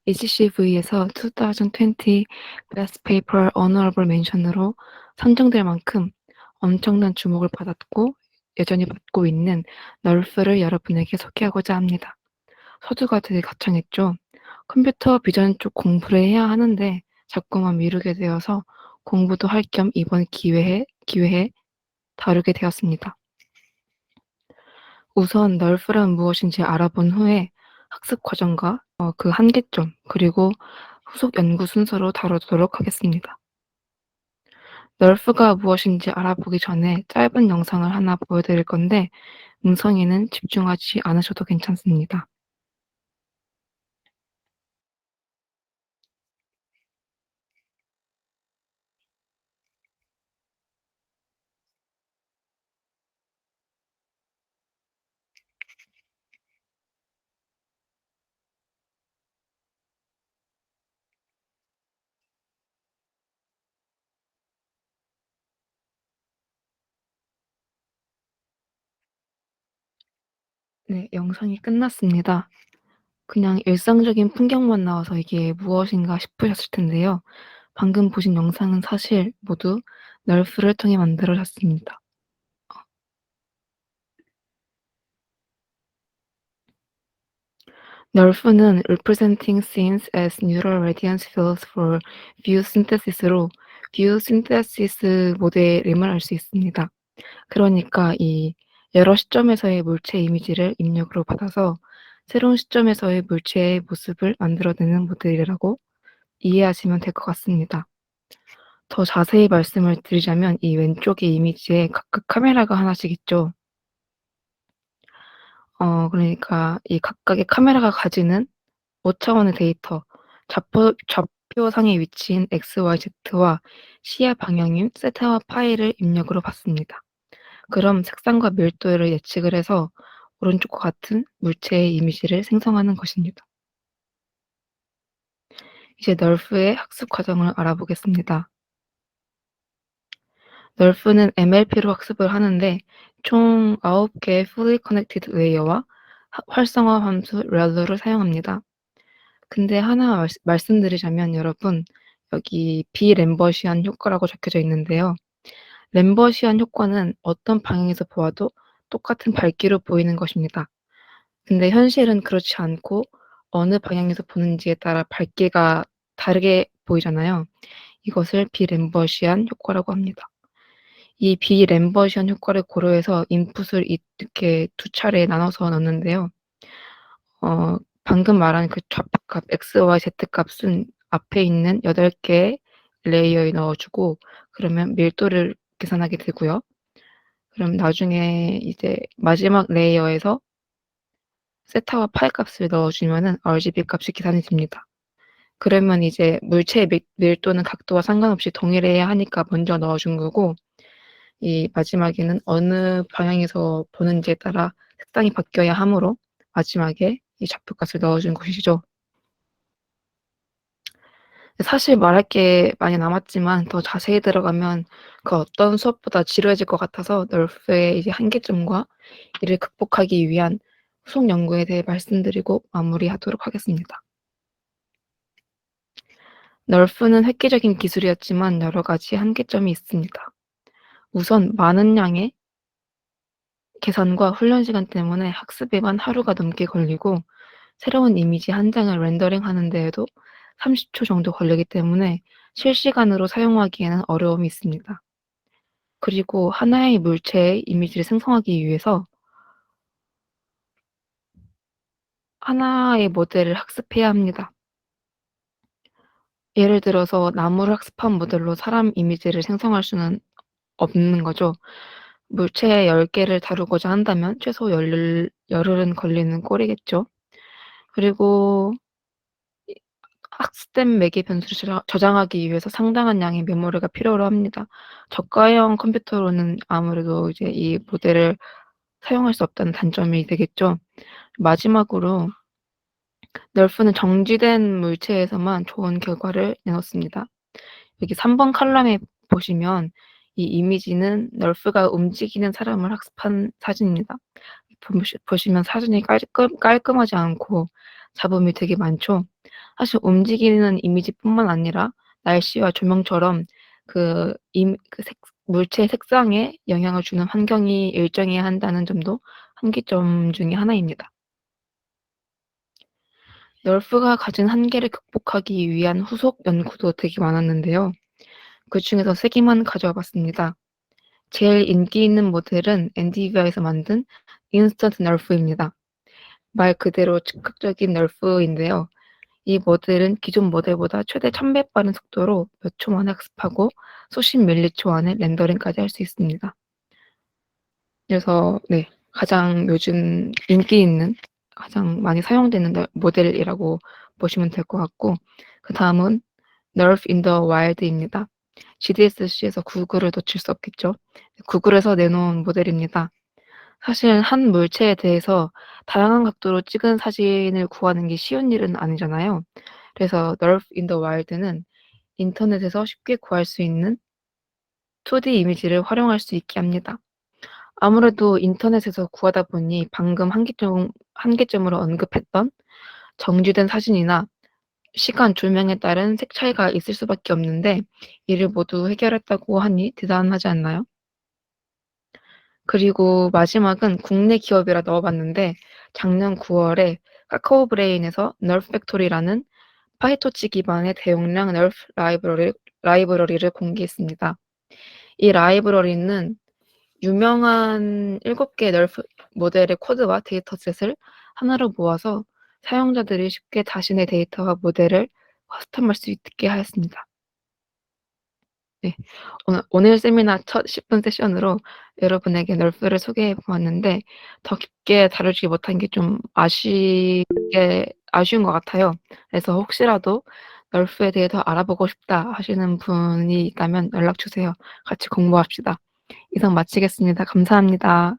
ACCV에서 2020 Best Paper Honorable Mention으로 선정될 만큼 엄청난 주목을 받았고 여전히 받고 있는 널프를 여러분에게 소개하고자 합니다. 서두가 되게 거창했죠. 컴퓨터 비전 쪽 공부를 해야 하는데 자꾸만 미루게 되어서 공부도 할 겸 이번 기회에 다루게 되었습니다. 우선 널프란 무엇인지 알아본 후에 학습 과정과 그 한계점, 그리고 후속 연구 순서로 다루도록 하겠습니다. 널프가 무엇인지 알아보기 전에 짧은 영상을 하나 보여드릴 건데 음성에는 집중하지 않으셔도 괜찮습니다. 네, 영상이 끝났습니다. 그냥 일상적인 풍경만 나와서 이게 무엇인가 싶으셨을 텐데요. 방금 보신 영상은 사실 모두 널프를 통해 만들어졌습니다. 널프는 Representing Scenes as Neural Radiance Fields for View Synthesis로 View Synthesis 모델임을 알 수 있습니다. 그러니까 이 여러 시점에서의 물체 이미지를 입력으로 받아서 새로운 시점에서의 물체의 모습을 만들어내는 모델이라고 이해하시면 될 것 같습니다. 더 자세히 말씀을 드리자면 이 왼쪽의 이미지에 각각 카메라가 하나씩 있죠. 그러니까 이 각각의 카메라가 가지는 5차원의 데이터, 좌표상의 위치인 x, y, z와 시야 방향인 세타와 파이를 입력으로 받습니다. 그럼 색상과 밀도를 예측을 해서 오른쪽과 같은 물체의 이미지를 생성하는 것입니다. 이제 널프의 학습 과정을 알아보겠습니다. 널프는 MLP로 학습을 하는데 총 9개의 Fully Connected 레이어와 활성화 함수 ReLU를 사용합니다. 근데 하나 말씀드리자면 여러분, 여기 비램버시안 효과라고 적혀져 있는데요. 램버시안 효과는 어떤 방향에서 보아도 똑같은 밝기로 보이는 것입니다. 근데 현실은 그렇지 않고 어느 방향에서 보는지에 따라 밝기가 다르게 보이잖아요. 이것을 비램버시안 효과라고 합니다. 이 비램버시안 효과를 고려해서 인풋을 이렇게 두 차례에 나눠서 넣는데요. 방금 말한 그 좌표값 x, y, z 값은 앞에 있는 8개의 레이어에 넣어 주고 그러면 밀도를 계산하게 되고요. 그럼 나중에 이제 마지막 레이어에서 세타와 파이 값을 넣어 주면은 RGB 값이 계산이 됩니다. 그러면 이제 물체의 밀도는 각도와 상관없이 동일해야 하니까 먼저 넣어 준 거고 이 마지막에는 어느 방향에서 보는지에 따라 색상이 바뀌어야 하므로 마지막에 이 좌표값을 넣어 준 것이죠. 사실 말할 게 많이 남았지만 더 자세히 들어가면 그 어떤 수업보다 지루해질 것 같아서 널프의 이제 한계점과 이를 극복하기 위한 후속 연구에 대해 말씀드리고 마무리하도록 하겠습니다. 널프는 획기적인 기술이었지만 여러 가지 한계점이 있습니다. 우선 많은 양의 계산과 훈련 시간 때문에 학습에만 하루가 넘게 걸리고 새로운 이미지 한 장을 렌더링하는 데에도 30초 정도 걸리기 때문에 실시간으로 사용하기에는 어려움이 있습니다. 그리고 하나의 물체의 이미지를 생성하기 위해서 하나의 모델을 학습해야 합니다. 예를 들어서 나무를 학습한 모델로 사람 이미지를 생성할 수는 없는 거죠. 물체 10개를 다루고자 한다면 최소 열흘은 걸리는 꼴이겠죠. 그리고 학습된 매개 변수를 저장하기 위해서 상당한 양의 메모리가 필요로 합니다. 저가형 컴퓨터로는 아무래도 이제 이 모델을 사용할 수 없다는 단점이 되겠죠. 마지막으로 널프는 정지된 물체에서만 좋은 결과를 내놓습니다. 여기 3번 칼럼에 보시면 이 이미지는 널프가 움직이는 사람을 학습한 사진입니다. 보시면 사진이 깔끔하지 않고 잡음이 되게 많죠. 사실 움직이는 이미지뿐만 아니라 날씨와 조명처럼 그 물체의 색상에 영향을 주는 환경이 일정해야 한다는 점도 한계점 중에 하나입니다. 널프가 가진 한계를 극복하기 위한 후속 연구도 되게 많았는데요. 그중에서 3 개만 가져와 봤습니다. 제일 인기 있는 모델은 엔비디아에서 만든 인스턴트 널프입니다. 말 그대로 즉각적인 널프인데요. 이 모델은 기존 모델보다 최대 1000배 빠른 속도로 몇 초 만에 학습하고 수십 밀리초 안에 렌더링까지 할 수 있습니다. 그래서 네, 가장 요즘 인기 있는 가장 많이 사용되는 모델이라고 보시면 될 것 같고, 그다음은 Nerve in the Wild입니다. GDSC에서 구글을 놓칠 수 없겠죠. 구글에서 내놓은 모델입니다. 사실 한 물체에 대해서 다양한 각도로 찍은 사진을 구하는 게 쉬운 일은 아니잖아요. 그래서 Nerve in the Wild는 인터넷에서 쉽게 구할 수 있는 2D 이미지를 활용할 수 있게 합니다. 아무래도 인터넷에서 구하다 보니 방금 한계점으로 언급했던 정지된 사진이나 시간, 조명에 따른 색 차이가 있을 수밖에 없는데, 이를 모두 해결했다고 하니 대단하지 않나요? 그리고 마지막은 국내 기업이라 넣어 봤는데, 작년 9월에 카카오브레인에서 널프 팩토리라는 파이토치 기반의 대용량 널프 라이브러리를 공개했습니다. 이 라이브러리는 유명한 7개 널프 모델의 코드와 데이터셋을 하나로 모아서 사용자들이 쉽게 자신의 데이터와 모델을 커스텀할 수 있게 하였습니다. 네. 오늘 세미나 첫 10분 세션으로 여러분에게 널프를 소개해 보았는데, 더 깊게 다루지 못한 게 좀 아쉬운 것 같아요. 그래서 혹시라도 널프에 대해 더 알아보고 싶다 하시는 분이 있다면 연락 주세요. 같이 공부합시다. 이상 마치겠습니다. 감사합니다.